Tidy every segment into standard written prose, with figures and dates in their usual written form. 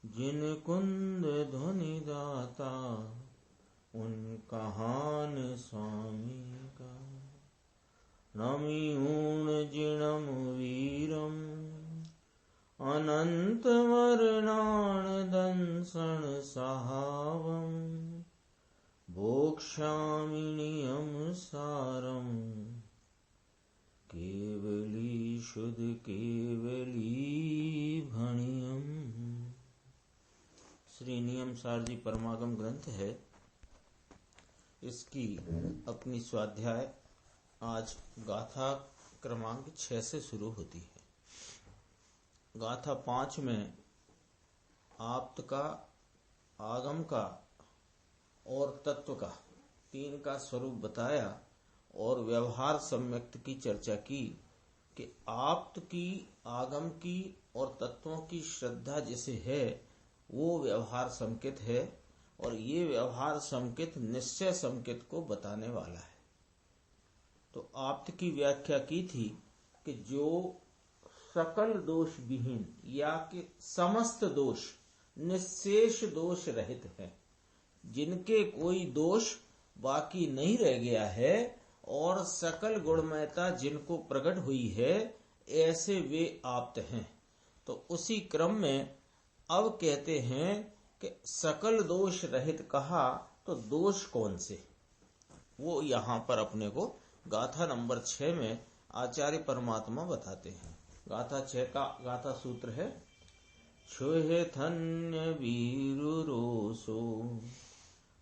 जिन कुंद ध्वनि दाता उन कहान स्वामी का। नमिऊण जिणम वीरम अनंत वर्णाण दंसन सहावम। भोक्ष्यामि नियम सारम केवली शुद्ध केवली भणियम। श्री नियम सार जी परमागम ग्रंथ है। इसकी अपनी स्वाध्याय आज गाथा क्रमांक 6 से शुरू होती है। गाथा 5 में आप्त का, आगम का और तत्व का 3 का स्वरूप बताया और व्यवहार सम्यक्त की चर्चा की कि आप्त की, आगम की और तत्वों की श्रद्धा जिसे है वो व्यवहार संकेत है और ये व्यवहार संकेत निश्चय संकेत को बताने वाला है। तो आप्त की व्याख्या की थी कि जो सकल दोष विहीन या कि समस्त दोष निशेष दोष रहित है, जिनके कोई दोष बाकी नहीं रह गया है और सकल गुणमयता जिनको प्रकट हुई है, ऐसे वे आप्त हैं। तो उसी क्रम में अब कहते हैं कि सकल दोष रहित कहा तो दोष कौन से, वो यहां पर अपने को गाथा नंबर 6 में आचार्य परमात्मा बताते हैं। गाथा 6 का गाथा सूत्र है छुहे धन्य वीरु रोसो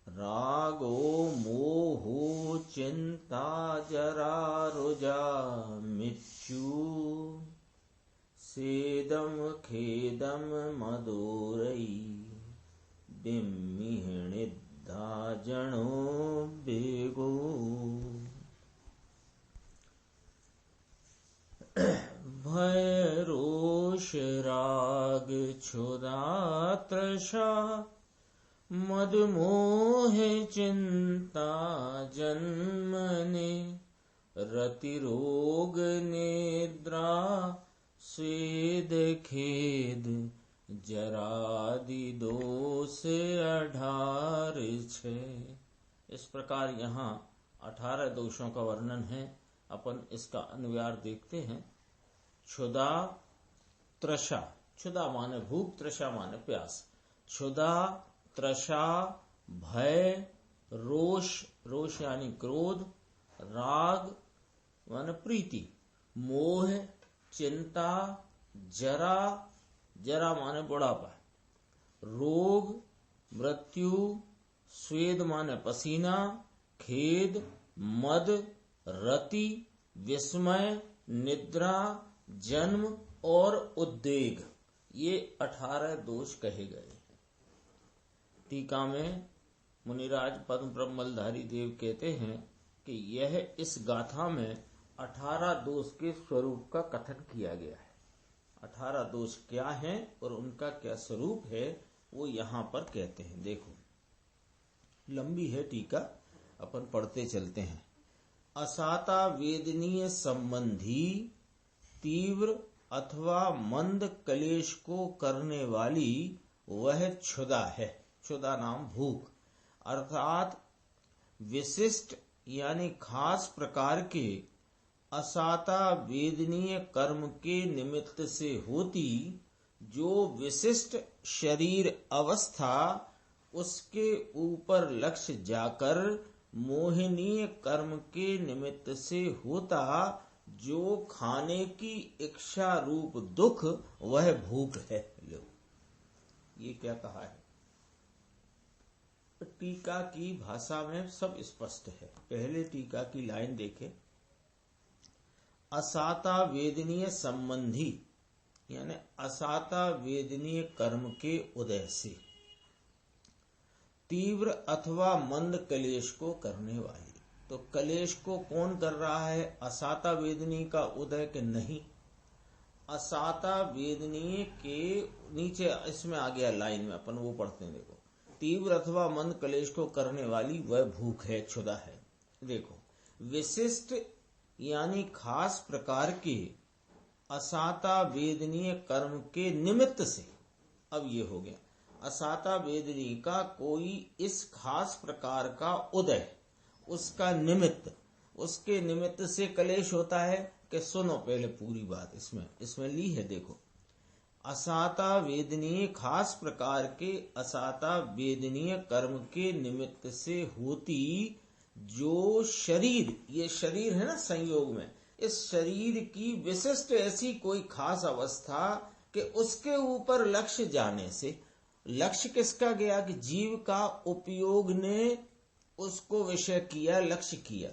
रागो मोहो चिंता जरा रुजा मिच्छु। सेदम खेदम मदोरई बिम्मिहणिद्धा जनो बेगो। भय रोष राग क्षुधा तृषा मद मोह चिंता जन्मने। रति रोग निद्रा स्वेद खेद जरादि दोष 18। इस प्रकार यहाँ 18 दोषों का वर्णन है। अपन इसका अनुवार देखते हैं। क्षुधा तृषा, क्षुधा माने भूख, तृषा माने प्यास। क्षुधा, तृषा, भय, रोष, रोष यानी क्रोध, राग माने प्रीति, मोह, चिंता, जरा, जरा माने बुढ़ापा, रोग, मृत्यु, स्वेद माने पसीना, खेद, मद, रति, विस्मय, निद्रा, जन्म और उद्वेग, ये 18 दोष कहे गए हैं। टीका में मुनिराज पद्म ब्रह्मलधारी देव कहते हैं कि यह इस गाथा में 18 दोष के स्वरूप का कथन किया गया है। 18 दोष क्या हैं और उनका क्या स्वरूप है वो यहाँ पर कहते हैं। देखो, लंबी है टीका, अपन पढ़ते चलते हैं। असाता वेदनीय संबंधी तीव्र अथवा मंद क्लेश को करने वाली वह क्षुधा है। क्षुधा नाम भूख, अर्थात विशिष्ट यानी खास प्रकार के असाता वेदनीय कर्म के निमित्त से होती जो विशिष्ट शरीर अवस्था उसके ऊपर लक्ष्य जाकर मोहनीय कर्म के निमित्त से होता जो खाने की इच्छा रूप दुख, वह भूख है। लो, ये क्या कहा है? टीका की भाषा में सब स्पष्ट है। पहले टीका की लाइन देखें। असाता वेदनीय संबंधी यानी असाता वेदनीय कर्म के उदय से, तीव्र अथवा मंद क्लेश को करने वाली। तो क्लेश को कौन कर रहा है? असाता वेदनीय का उदय के नहीं, असाता वेदनीय के नीचे इसमें आ गया लाइन में, अपन वो पढ़ते हैं। देखो, तीव्र अथवा मंद क्लेश को करने वाली वह भूख है, क्षुधा है। देखो, विशिष्ट यानी खास प्रकार के असाता वेदनीय कर्म के निमित्त से, अब ये हो गया असाता वेदनी का कोई इस खास प्रकार का उदय, उसका निमित्त, उसके निमित्त से कलेश होता है कि सुनो पहले पूरी बात इसमें ली है। देखो, असाता वेदनीय खास प्रकार के असाता वेदनीय कर्म के निमित्त से होती जो शरीर, ये शरीर है ना संयोग में, इस शरीर की विशिष्ट ऐसी कोई खास अवस्था कि उसके ऊपर लक्ष्य जाने से, लक्ष्य किसका गया कि जीव का उपयोग ने उसको विषय किया, लक्ष्य किया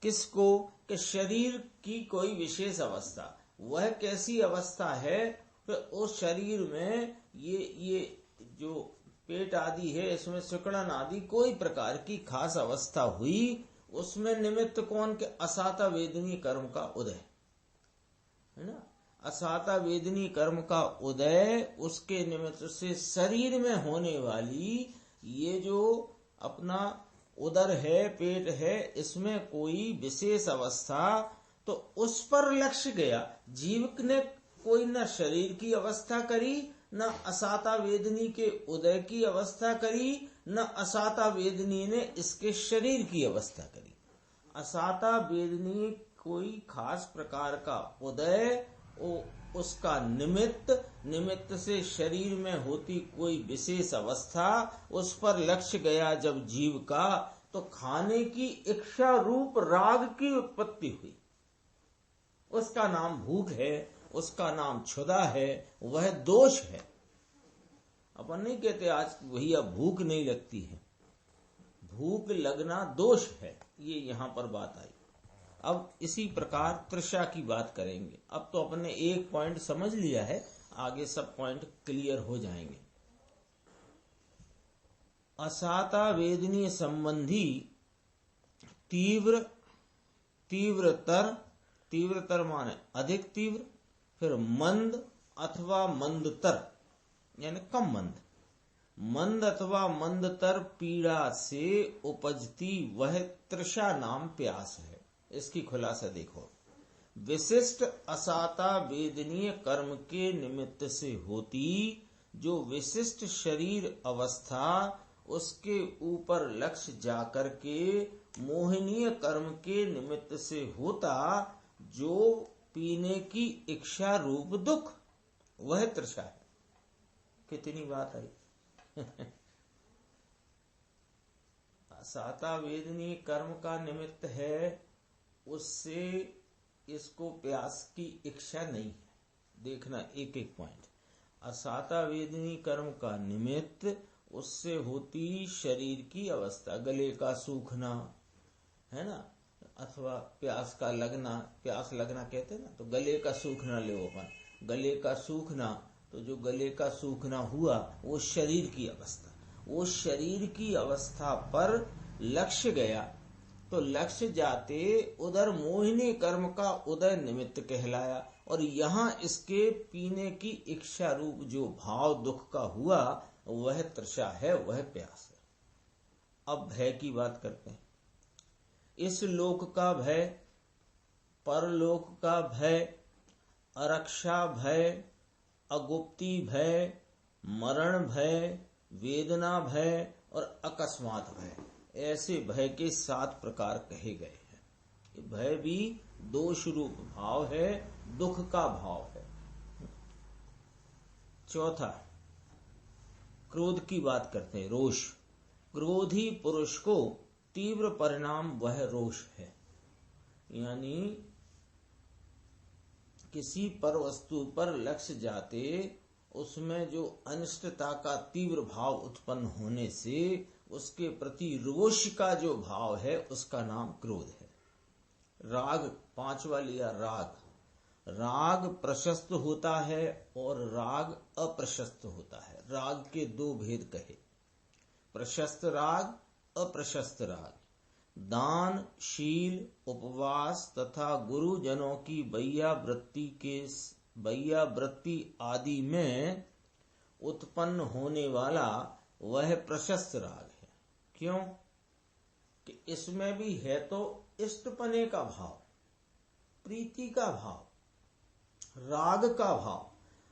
किसको कि शरीर की कोई विशेष अवस्था। वह कैसी अवस्था है कि उस शरीर में ये जो पेट आदि है, इसमें सिकुड़न आदि कोई प्रकार की खास अवस्था हुई, उसमें निमित्त कौन के असाता वेदनी कर्म का उदय है ना। असाता वेदनी कर्म का उदय, उसके निमित्त से शरीर में होने वाली ये जो अपना उदर है, पेट है, इसमें कोई विशेष अवस्था, तो उस पर लक्ष्य गया। जीव ने कोई न शरीर की अवस्था करी, न असाता वेदनी के उदय की अवस्था करी, न असाता वेदनी ने इसके शरीर की अवस्था करी। असाता वेदनी कोई खास प्रकार का उदय, उसका निमित्त से शरीर में होती कोई विशेष अवस्था, उस पर लक्ष्य गया जब जीव का, तो खाने की इच्छा रूप राग की उत्पत्ति हुई। उसका नाम भूख है, उसका नाम क्षुधा है, वह दोष है। अपन नहीं कहते आज भैया भूख नहीं लगती है, भूख लगना दोष है, ये यहां पर बात आई। अब इसी प्रकार तृषा की बात करेंगे। अब तो अपने एक पॉइंट समझ लिया है, आगे सब पॉइंट क्लियर हो जाएंगे। असाता वेदनीय संबंधी तीव्रतर माने अधिक तीव्र, फिर मंद अथवा मंदतर यानी कम मंद अथवा मंदतर पीड़ा से उपजती वह तृषा नाम प्यास है। इसकी खुलासा देखो, विशिष्ट असाता वेदनीय कर्म के निमित्त से होती जो विशिष्ट शरीर अवस्था, उसके ऊपर लक्ष्य जाकर के मोहनीय कर्म के निमित्त से होता जो पीने की इच्छा रूप दुख, वह तृषा है। कितनी बात आई। असाता वेदनीय कर्म का निमित्त है, उससे इसको प्यास की इच्छा नहीं है। देखना एक एक पॉइंट। असाता वेदनीय कर्म का निमित्त, उससे होती शरीर की अवस्था, गले का सूखना है ना, अथवा प्यास लगना कहते हैं ना, तो गले का सूखना ले अपन, गले का सूखना, तो जो गले का सूखना हुआ वो शरीर की अवस्था, वो शरीर की अवस्था पर लक्ष्य गया, तो लक्ष्य जाते उधर मोहिनी कर्म का उदय निमित्त कहलाया, और यहाँ इसके पीने की इच्छा रूप जो भाव दुख का हुआ वह तृषा है, वह प्यास है। अब भय की बात करते हैं। इस लोक का भय, परलोक का भय, अरक्षा भय, अगुप्ती भय, मरण भय, वेदना भय और अकस्मात भय, ऐसे भय के 7 प्रकार कहे गए हैं। भय भी दोष रूप भाव है, दुख का भाव है। चौथा, क्रोध की बात करते हैं। रोष, क्रोधी पुरुष को तीव्र परिणाम वह रोष है, यानी किसी पर वस्तु पर लक्ष्य जाते उसमें जो अनिष्टता का तीव्र भाव उत्पन्न होने से उसके प्रति रोष का जो भाव है उसका नाम क्रोध है। राग, 5वां लिया राग। राग प्रशस्त होता है और राग अप्रशस्त होता है। राग के 2 भेद कहे, प्रशस्त राग, अप्रशस्त राग। दान, शील, उपवास तथा गुरुजनों की बैया वृत्ति आदि में उत्पन्न होने वाला वह प्रशस्त राग है। क्यों कि इसमें भी है तो इष्टपने का भाव, प्रीति का भाव, राग का भाव,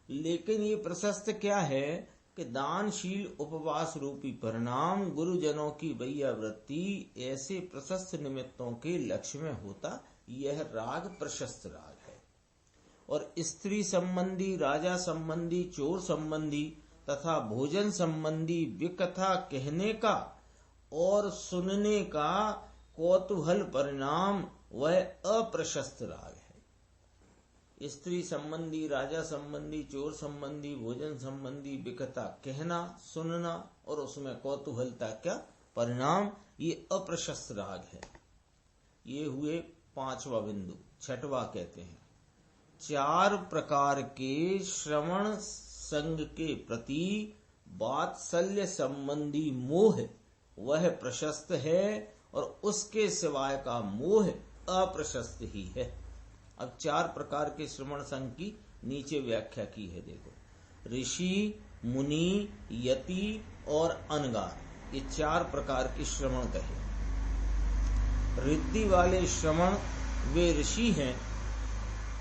लेकिन ये प्रशस्त क्या है कि दानशील उपवास रूपी परिणाम गुरुजनों की वैयावृत्ति ऐसे प्रशस्त निमित्तों के लक्ष्य में होता, यह राग प्रशस्त राग है। और स्त्री संबंधी, राजा संबंधी, चोर संबंधी तथा भोजन संबंधी विकथा कहने का और सुनने का कौतूहल परिणाम वह अप्रशस्त राग है। स्त्री संबंधी, राजा संबंधी, चोर संबंधी, भोजन संबंधी विकथा कहना, सुनना और उसमें कौतूहलता क्या परिणाम, ये अप्रशस्त राग है। ये हुए पांचवा बिंदु। छठवां कहते हैं 4 प्रकार के श्रवण संग के प्रति वात्सल्य संबंधी मोह वह प्रशस्त है और उसके सिवाय का मोह अप्रशस्त ही है। अब 4 प्रकार के श्रवण संग की नीचे व्याख्या की है, देखो। ऋषि, मुनि, यति और अनगार, ये 4 प्रकार के श्रवण कहे। रिद्धि वाले श्रवण वे ऋषि हैं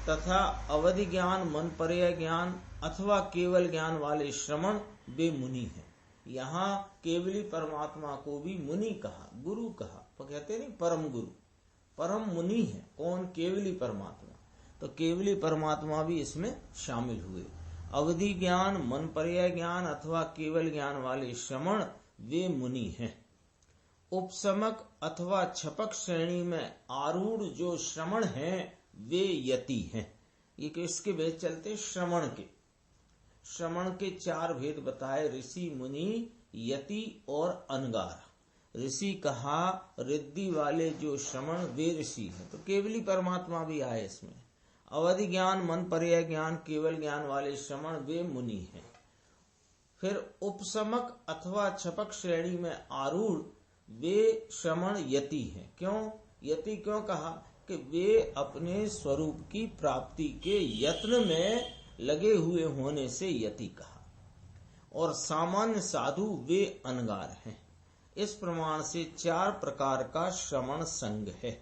तथा अवधि ज्ञान, मन पर्याय ज्ञान अथवा केवल ज्ञान वाले श्रवण वे मुनि हैं। यहाँ केवली परमात्मा को भी मुनि कहा, गुरु कहा, तो कहते नहीं परम गुरु, परम मुनि है कौन, केवली परमात्मा। तो केवली परमात्मा भी इसमें शामिल हुए। अवधि ज्ञान, मन पर्याय ज्ञान अथवा केवल ज्ञान वाले श्रवण वे मुनि हैं। उपसमक अथवा छपक श्रेणी में आरूढ़ जो श्रवण हैं वे यति हैं। ये किसके भेद चलते, श्रवण के। श्रवण के 4 भेद बताए, ऋषि, मुनि, यति और अनगार। ऋषि कहा रिद्धि वाले जो श्रवण वे ऋषि हैं, तो केवली परमात्मा भी आए इसमें। अवधि ज्ञान, मन पर्याय ज्ञान, केवल ज्ञान वाले श्रवण वे मुनि हैं। फिर उपसमक अथवा छपक श्रेणी में आरूढ़ वे श्रवण यति हैं। क्यों यति क्यों कहा, कि वे अपने स्वरूप की प्राप्ति के यत्न में लगे हुए होने से यति कहा। और सामान्य साधु वे अनगार हैं। इस प्रमाण से 4 प्रकार का श्रवण संग है।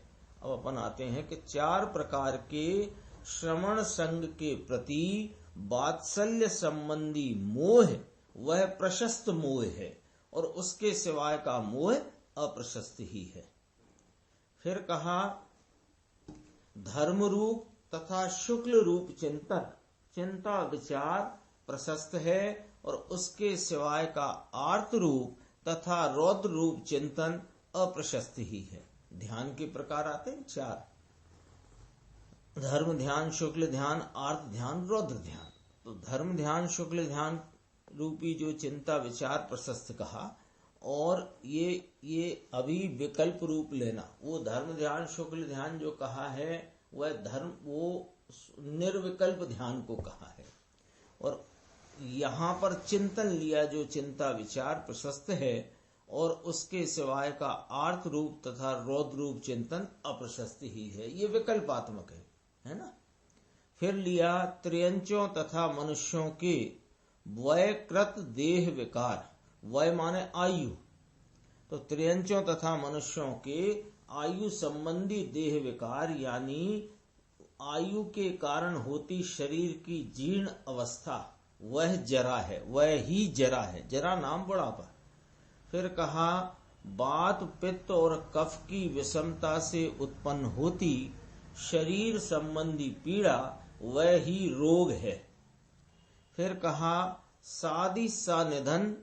अब अपन आते हैं कि 4 प्रकार के श्रवण संग के प्रति वात्सल्य संबंधी मोह वह प्रशस्त मोह है और उसके सिवाय का मोह अप्रशस्त ही है। फिर कहा धर्म रूप तथा शुक्ल रूप चिंता विचार प्रशस्त है और उसके सिवाय का आर्त रूप तथा रौद्र रूप चिंतन अप्रशस्त ही है। ध्यान के प्रकार आते हैं 4, धर्म ध्यान, शुक्ल ध्यान, आर्त ध्यान, रौद्र ध्यान। तो धर्म ध्यान, शुक्ल ध्यान रूपी जो चिंता विचार प्रशस्त कहा, और ये अभी विकल्प रूप लेना। वो धर्म ध्यान, शुक्ल ध्यान जो कहा है वह धर्म, वो निर्विकल्प ध्यान को कहा है। और यहाँ पर चिंतन लिया जो चिंता विचार प्रशस्त है और उसके सिवाय का आर्त रूप तथा रौद्र रूप चिंतन अप्रशस्त ही है। ये विकल्पात्मक है ना। फिर लिया त्रियंचों तथा मनुष्यों के वयकृत देह विकार, वय माने आयु, तो त्रियंचों तथा मनुष्यों के आयु संबंधी देह विकार यानी आयु के कारण होती शरीर की जीर्ण अवस्था वह जरा है, वह ही जरा है। जरा नाम बुढ़ापा। फिर कहा वात, पित्त और कफ की विषमता से उत्पन्न होती शरीर संबंधी पीड़ा वह ही रोग है। फिर कहा सादी सा निधन,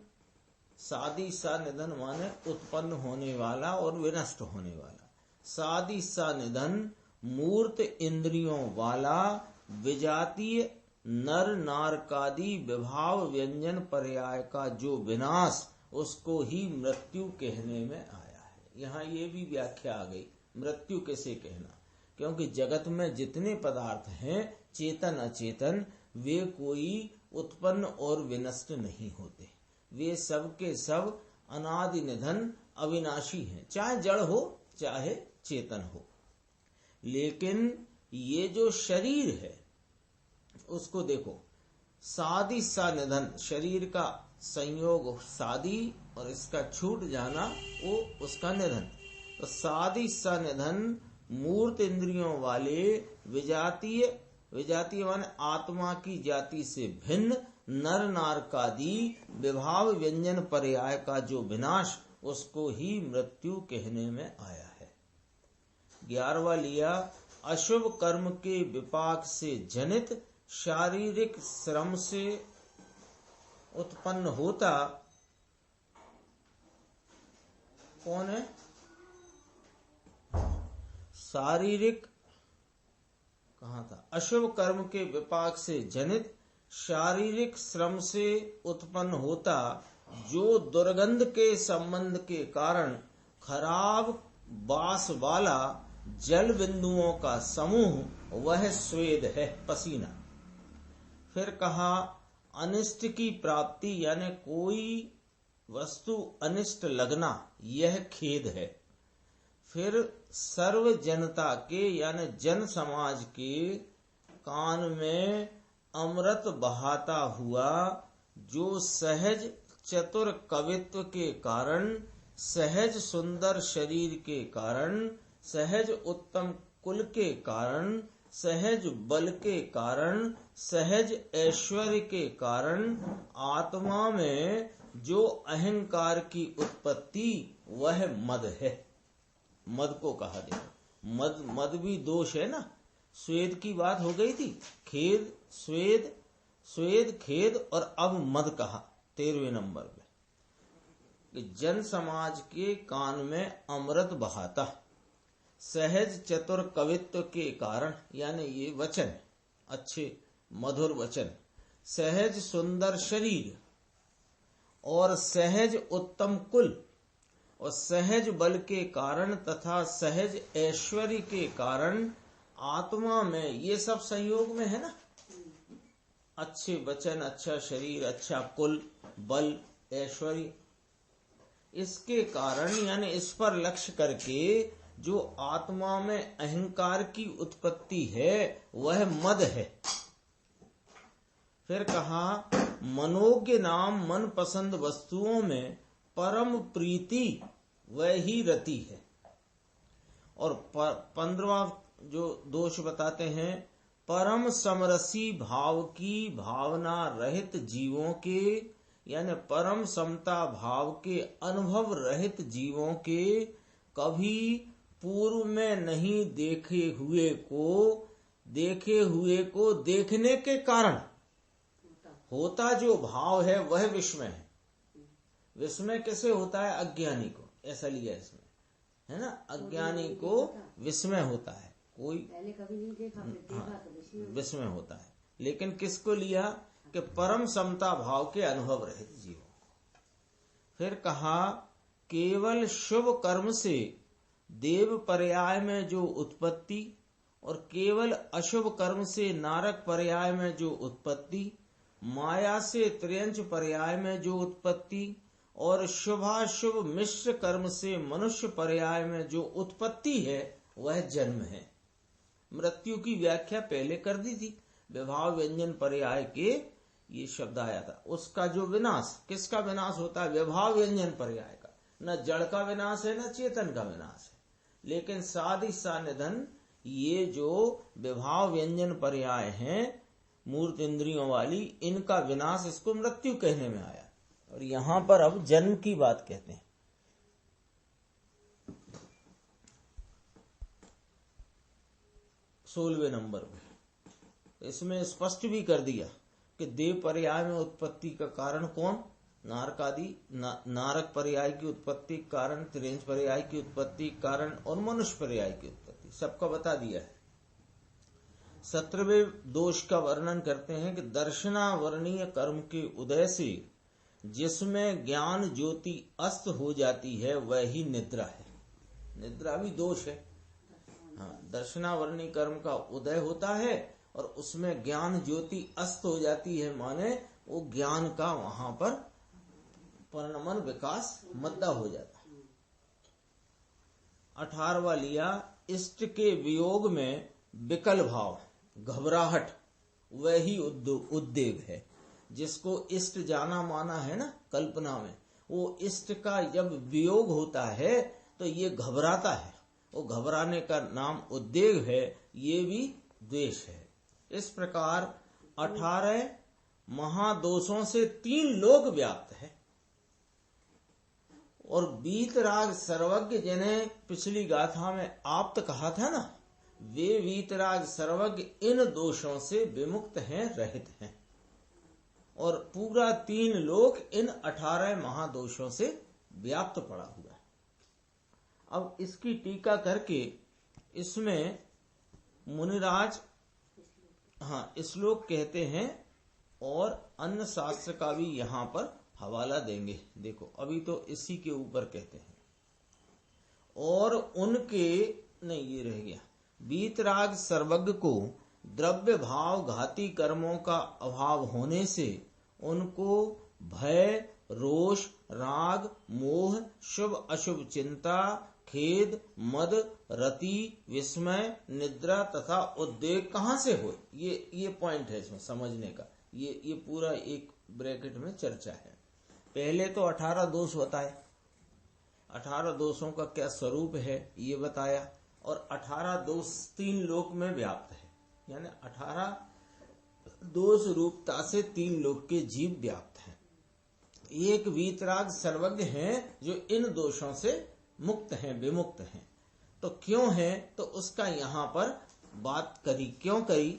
सादी सा निधन माने उत्पन्न होने वाला और विनष्ट होने वाला। सादी सा निधन मूर्त इंद्रियों वाला विजातीय नर नारकादि विभाव व्यंजन पर्याय का जो विनाश, उसको ही मृत्यु कहने में आया है। यहाँ ये भी व्याख्या आ गई, मृत्यु कैसे कहना, क्योंकि जगत में जितने पदार्थ हैं चेतन अचेतन, वे कोई उत्पन्न और विनष्ट नहीं होते। वे सब के सब अनादि निधन अविनाशी हैं, चाहे जड़ हो चाहे चेतन हो। लेकिन ये जो शरीर है उसको देखो, सादी सा निधन, शरीर का संयोग सादी और इसका छूट जाना वो उसका निधन। तो सादी सा निधन मूर्त इंद्रियों वाले विजातीय, विजातीय माने आत्मा की जाति से भिन्न नर नारकादि विभाव व्यंजन पर्याय का जो विनाश, उसको ही मृत्यु कहने में आया है। 11वां लिया, अशुभ कर्म के विपाक से जनित शारीरिक श्रम से उत्पन्न होता, कौन है? शारीरिक, कहाँ था? अशुभ कर्म के विपाक से जनित शारीरिक श्रम से उत्पन्न होता जो दुर्गंध के संबंध के कारण खराब बास वाला जल बिंदुओं का समूह, वह स्वेद है, पसीना। फिर कहा अनिष्ट की प्राप्ति यानी कोई वस्तु अनिष्ट लगना, यह खेद है। फिर सर्व जनता के यानी जन समाज के कान में अमृत बहाता हुआ जो सहज चतुर कवित्व के कारण, सहज सुंदर शरीर के कारण, सहज उत्तम कुल के कारण, सहज बल के कारण, सहज ऐश्वर्य के कारण आत्मा में जो अहंकार की उत्पत्ति, वह मद है। मद को कहा गया। मद भी दोष है ना। स्वेद की बात हो गई थी, खेद, स्वेद, स्वेद, खेद, और अब मद कहा 13वें नंबर पे कि जन समाज के कान में अमृत बहाता, सहज चतुर कवित्व के कारण, यानी ये वचन अच्छे मधुर वचन, सहज सुंदर शरीर और सहज उत्तम कुल और सहज बल के कारण तथा सहज ऐश्वर्य के कारण आत्मा में, ये सब संयोग में है ना, अच्छे वचन, अच्छा शरीर, अच्छा कुल, बल, ऐश्वर्य, इसके कारण यानी इस पर लक्ष्य करके जो आत्मा में अहंकार की उत्पत्ति है, वह मद है। फिर कहा मनोज्ञ नाम मन पसंद वस्तुओं में परम प्रीति वह ही रति है। और 15वां जो दोष बताते हैं, परम समरसी भाव की भावना रहित जीवों के यानी परम समता भाव के अनुभव रहित जीवों के कभी पूर्व में नहीं देखे हुए को देखने के कारण होता जो भाव है, वह विस्मय है। विस्मय कैसे होता है? अज्ञानी को, ऐसा लिया इसमें, है ना, अज्ञानी को विस्मय होता है, कोई पहले कभी नहीं देखा, तो विस्मय होता है। लेकिन किसको लिया? कि परम समता भाव के अनुभव रहित जीव। फिर कहा केवल शुभ कर्म से देव पर्याय में जो उत्पत्ति और केवल अशुभ कर्म से नारक पर्याय में जो उत्पत्ति, माया से त्रियंच पर्याय में जो उत्पत्ति और शुभाशुभ मिश्र कर्म से मनुष्य पर्याय में जो उत्पत्ति है, वह जन्म है। मृत्यु की व्याख्या पहले कर दी थी, विभाव व्यंजन पर्याय के ये शब्द आया था। उसका जो विनाश, किसका विनाश होता है? विभाव व्यंजन पर्याय का। न जड़ का विनाश है न चेतन का विनाश है, लेकिन साधि सानिधन ये जो विभाव व्यंजन पर्याय हैं मूर्त इंद्रियों वाली, इनका विनाश इसको मृत्यु कहने में आया। और यहां पर अब जन्म की बात कहते हैं। 16वें नंबर में इसमें स्पष्ट भी कर दिया कि देव पर्याय में उत्पत्ति का कारण कौन? नारकादि, नारक पर्याय की उत्पत्ति कारण, त्रिंच पर्याय की उत्पत्ति कारण और मनुष्य पर्याय की उत्पत्ति, सबका बता दिया है। 17वें दोष का वर्णन करते हैं कि दर्शनावर्णीय कर्म के उदय से जिसमें ज्ञान ज्योति अस्त हो जाती है, वह ही निद्रा है। निद्रा भी दोष है। हाँ, दर्शनावर्णी कर्म का उदय होता है और उसमें ज्ञान ज्योति अस्त हो जाती है, माने वो ज्ञान का वहां पर परिणमन विकास मद्दा हो जाता है। 18वां लिया इष्ट के वियोग में विकल भाव, घबराहट, वही उद्वेग है। जिसको इष्ट जाना माना है ना कल्पना में, वो इष्ट का जब वियोग होता है तो ये घबराता है, वो घबराने का नाम उद्वेग है, ये भी द्वेष है। इस प्रकार 18 महादोषों से 3 लोक व्याप्त है। और वीतराग सर्वज्ञ जिन्हें पिछली गाथा में आप्त कहा था ना, वे वीतराग सर्वज्ञ इन दोषों से विमुक्त हैं, रहित हैं। और पूरा 3 लोक इन 18 महादोषों से व्याप्त पड़ा हुआ है। अब इसकी टीका करके इसमें मुनिराज श्लोक कहते हैं और अन्य शास्त्र का भी यहाँ पर हवाला देंगे। देखो अभी तो इसी के ऊपर कहते हैं। और उनके नहीं, ये रह गया, वीतराग सर्वज्ञ को द्रव्य भाव घाती कर्मों का अभाव होने से उनको भय, रोष, राग, मोह, शुभ अशुभ चिंता, खेद, मद, रति, विस्मय, निद्रा तथा उद्वेग कहाँ से हो। ये पॉइंट है इसमें समझने का। ये पूरा एक ब्रैकेट में चर्चा है। पहले तो 18 दोष बताए, 18 दोषों का क्या स्वरूप है ये बताया, और 18 दोष 3 लोक में व्याप्त है, यानी 18 दोष रूपता से 3 लोक के जीव व्याप्त हैं। एक वीतराग सर्वज्ञ हैं जो इन दोषों से मुक्त हैं, विमुक्त हैं। तो क्यों है, तो उसका यहाँ पर बात करी। क्यों करी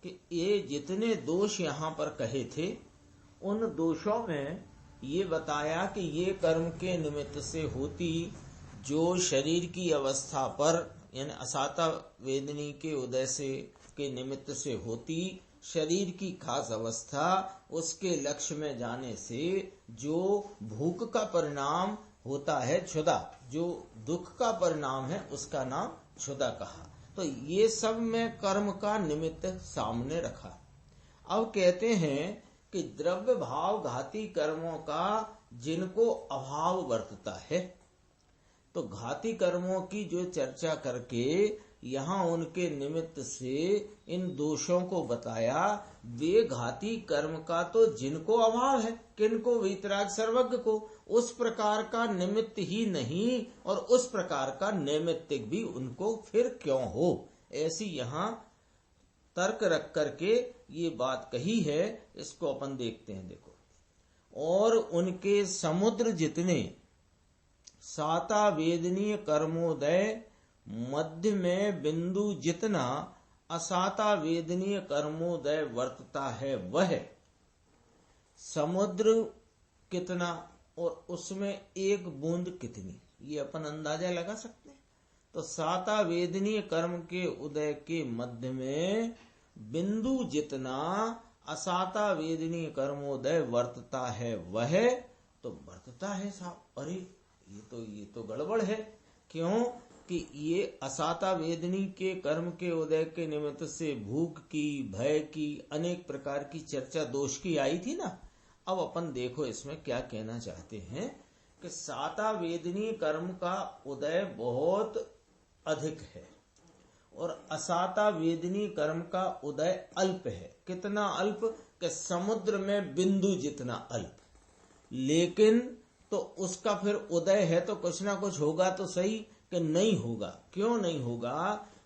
कि ये जितने दोष यहाँ पर कहे थे उन दोषों में ये बताया कि ये कर्म के निमित्त से होती जो शरीर की अवस्था पर, यानी असाता वेदनी के उदय से के निमित्त से होती शरीर की खास अवस्था, उसके लक्ष्य में जाने से जो भूख का परिणाम होता है क्षुधा, जो दुख का परिणाम है उसका नाम क्षुधा कहा। तो ये सब में कर्म का निमित्त सामने रखा। अब कहते हैं कि द्रव्य भाव घाती कर्मों का जिनको अभाव वर्तता है, तो घाती कर्मों की जो चर्चा करके यहाँ उनके निमित्त से इन दोषों को बताया। वे घाती कर्म का तो जिनको अभाव है, किनको, वीतराग सर्वज्ञ को, उस प्रकार का निमित्त ही नहीं और उस प्रकार का नैमित्तिक भी उनको फिर क्यों हो, ऐसी यहाँ तर्क रख करके ये बात कही है। इसको अपन देखते हैं। देखो, और उनके समुद्र जितने साता वेदनीय कर्मोदय मध्य में बिंदु जितना असाता वेदनीय कर्मोदय वर्तता है, वह समुद्र कितना और उसमें एक बूंद कितनी, ये अपन अंदाजा लगा सकते हैं। तो साता वेदनीय कर्म के उदय के मध्य में बिंदु जितना असाता वेदनीय कर्मोदय वर्तता है, वह तो वर्तता है साहब। अरे ये तो गड़बड़ है। क्यों कि ये असाता वेदनी के कर्म के उदय के निमित्त से भूख की, भय की, अनेक प्रकार की चर्चा दोष की आई थी ना। अब अपन देखो इसमें क्या कहना चाहते हैं कि साता वेदनी कर्म का उदय बहुत अधिक है और असाता वेदनी कर्म का उदय अल्प है। कितना अल्प कि समुद्र में बिंदु जितना अल्प। लेकिन तो उसका फिर उदय है तो कुछ ना कुछ होगा तो सही कि नहीं होगा। क्यों नहीं होगा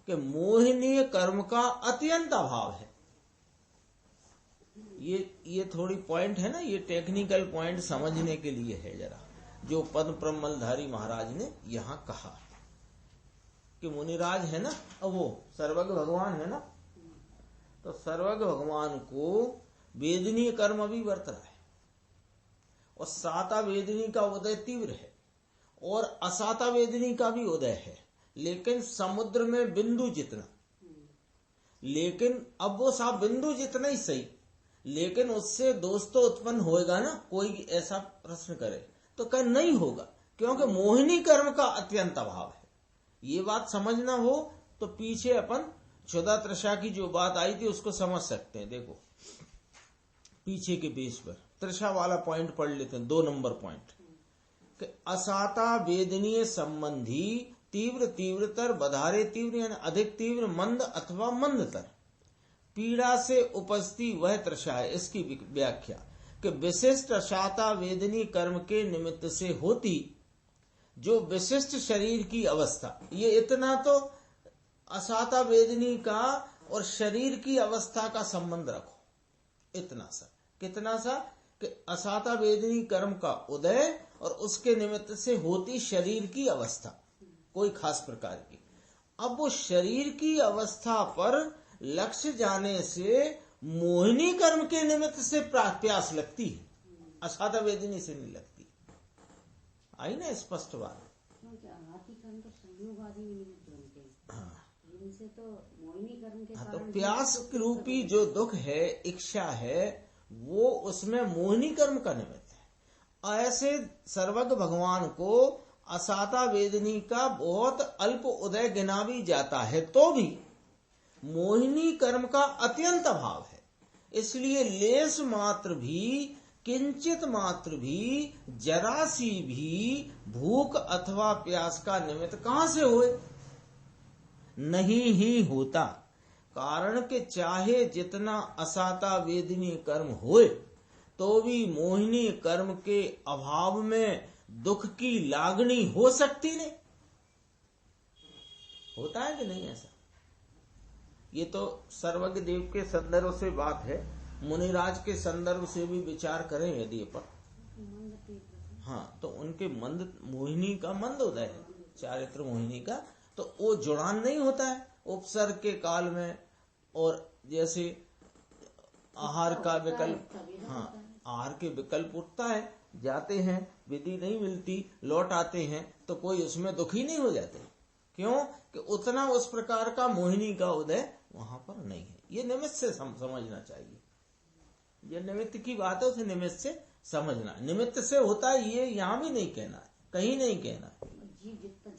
कि मोहनीय कर्म का अत्यंत अभाव है। ये थोड़ी पॉइंट है ना, ये टेक्निकल पॉइंट समझने के लिए है जरा, जो पद्म प्रमलधारी महाराज ने यहाँ कहा कि मुनिराज है ना, अब वो सर्वज्ञ भगवान है ना, तो सर्वज्ञ भगवान को वेदनीय कर्म भी वर्त रहा है और साता वेदनी का उदय तीव्र है और असाता वेदनी का भी उदय है, लेकिन समुद्र में बिंदु जितना। लेकिन अब वो साफ बिंदु जितना ही सही, लेकिन उससे दोष तो उत्पन्न होएगा ना। कोई ऐसा प्रश्न करे तो कह नहीं होगा, क्योंकि मोहिनी कर्म का अत्यंत अभाव है। ये बात समझना हो तो पीछे अपन क्षुधा तृषा की जो बात आई थी उसको समझ सकते हैं। देखो पीछे के बेस पर तृषा वाला पॉइंट पढ़ लेते हैं, 2 नंबर पॉइंट कि असाता वेदनीय संबंधी तीव्र, तीव्रतर, बधारे तीव्र यानी अधिक तीव्र, मंद अथवा मंदतर पीड़ा से उपजती वह तृषा है। इसकी व्याख्या कि विशिष्ट असाता वेदनी कर्म के निमित्त से होती जो विशिष्ट शरीर की अवस्था। ये इतना तो असाता वेदनी का और शरीर की अवस्था का संबंध रखो। इतना सा, कितना सा कि असाता वेदनी कर्म का उदय और उसके निमित्त से होती शरीर की अवस्था कोई खास प्रकार की। अब वो शरीर की अवस्था पर लक्ष्य जाने से मोहिनी कर्म के निमित्त से प्यास लगती है, असाता वेदनी से नहीं लगती। आई ना स्पष्ट बात। क्योंकि आघाती कर्म तो संयोगवादी निमित्त बनते हैं। हाँ, इनसे तो मोहिनी कर्म के तो कारण प्यास रूपी जो दुख है, इच्छा है, वो उसमें मोहिनी कर्म का निमित्त है। ऐसे सर्वज्ञ भगवान को असाता वेदनी का बहुत अल्प उदय गिना भी जाता है तो भी मोहिनी कर्म का अत्यंत अभाव है। इसलिए लेस मात्र भी, किंचित मात्र भी, जरा सी भी भूख अथवा प्यास का निमित्त कहां से होए? नहीं ही होता। कारण कि चाहे जितना असाता वेदनी कर्म होए तो भी मोहिनी कर्म के अभाव में दुख की लागनी हो सकती नहीं। होता है कि नहीं ऐसा? ये तो सर्वज्ञ देव के संदर्भ से बात है, मुनिराज के संदर्भ से भी विचार करें यदि अपन, हाँ, तो उनके मंद मोहिनी का मंद उदय है, चारित्र मोहिनी का, तो वो जुड़ान नहीं होता है उपसर्ग के काल में। और जैसे आहार का विकल्प, हाँ, आहार के विकल्प उठता है, जाते हैं, विधि नहीं मिलती, लौट आते हैं, तो कोई उसमें दुखी नहीं हो जाते। क्यों? कि उतना उस प्रकार का मोहिनी का उदय वहां पर नहीं है। ये निमित्त से समझना चाहिए। ये निमित्त की बात है, उसे निमित्त से समझना। निमित्त से होता है ये यहां भी नहीं कहना है, कहीं नहीं कहना है, जीव जितना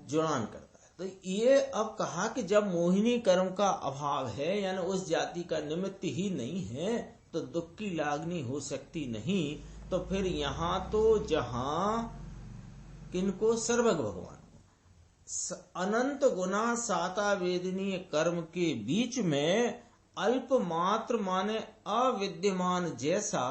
जुड़ान करता है। तो ये अब कहा कि जब मोहिनी कर्म का अभाव है, यानी उस जाति का निमित्त ही नहीं है, तो दुख की लागनी हो सकती नहीं। तो फिर यहाँ तो जहां किनको, सर्वज्ञ भगवान को अनंत गुना साता वेदनीय कर्म के बीच में अल्प मात्र माने अविद्यमान जैसा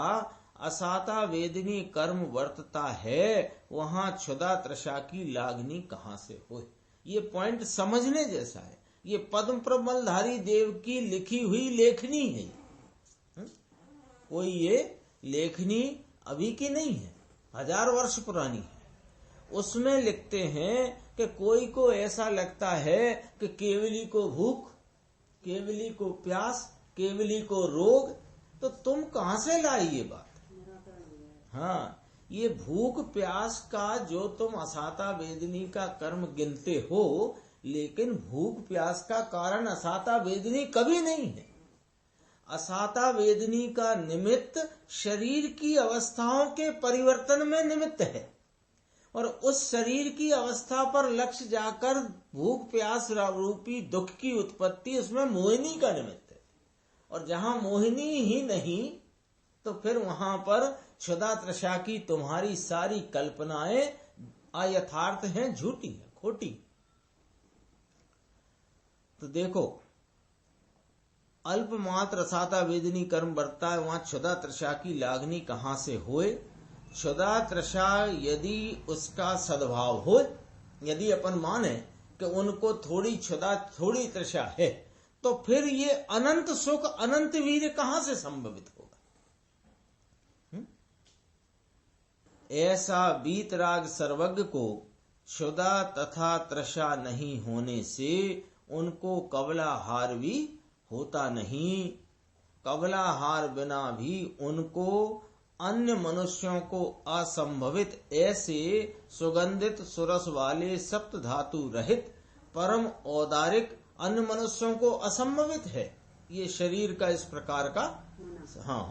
असाता वेदनी कर्म वर्तता है, वहां क्षुधा तृषा की लागनी कहां से होए? ये पॉइंट समझने जैसा है। ये पद्म प्रबलधारी देव की लिखी हुई लेखनी है। कोई ये लेखनी अभी की नहीं है, 1000 वर्ष पुरानी है। उसमें लिखते हैं कि कोई को ऐसा लगता है कि केवली को भूख, केवली को प्यास, केवली को रोग, तो तुम कहां से लाई ये बात? हाँ, ये भूख प्यास का जो तुम असाता वेदनी का कर्म गिनते हो, लेकिन भूख प्यास का कारण असाता वेदनी कभी नहीं है। असाता वेदनी का निमित्त शरीर की अवस्थाओं के परिवर्तन में निमित्त है, और उस शरीर की अवस्था पर लक्ष्य जाकर भूख प्यास रूपी दुख की उत्पत्ति उसमें मोहिनी का निमित्त है। और जहां मोहिनी ही नहीं, तो फिर वहां पर क्षुधा तृषा की तुम्हारी सारी कल्पनाएं अयथार्थ हैं, झूठी हैं, खोटी। तो देखो, अल्प मात्र असाता वेदनी कर्म बढ़ता है, वहां क्षुधा तृषा की लागनी कहां से होए? क्षुधा तृषा यदि उसका सद्भाव हो, यदि अपन माने कि उनको थोड़ी क्षुधा थोड़ी तृषा है, तो फिर ये अनंत सुख अनंत वीर्य कहां से संभवित होगा? ऐसा वीतराग सर्वज्ञ को क्षुधा तथा तृषा नहीं होने से उनको कबलाहार भी होता नहीं। कबलाहार बिना भी उनको अन्य मनुष्यों को असंभवित ऐसे सुगंधित सुरस वाले सप्त धातु रहित परम औदारिक अन्य मनुष्यों को असंभवित है ये शरीर का इस प्रकार का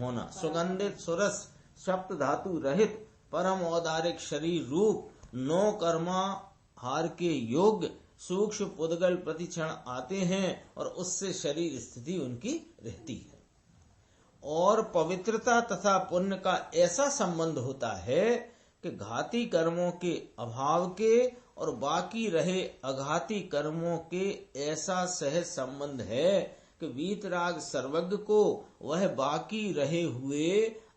होना। सुगंधित सुरस सप्त धातु रहित परम औदारिक शरीर रूप 9 कर्माहार के योग्य सूक्ष्म पुद्गल प्रतिक्षण आते हैं और उससे शरीर स्थिति उनकी रहती है। और पवित्रता तथा पुण्य का ऐसा संबंध होता है कि घाती कर्मों के अभाव के और बाकी रहे अघाती कर्मों के ऐसा सहज संबंध है कि वीतराग सर्वज्ञ को वह बाकी रहे हुए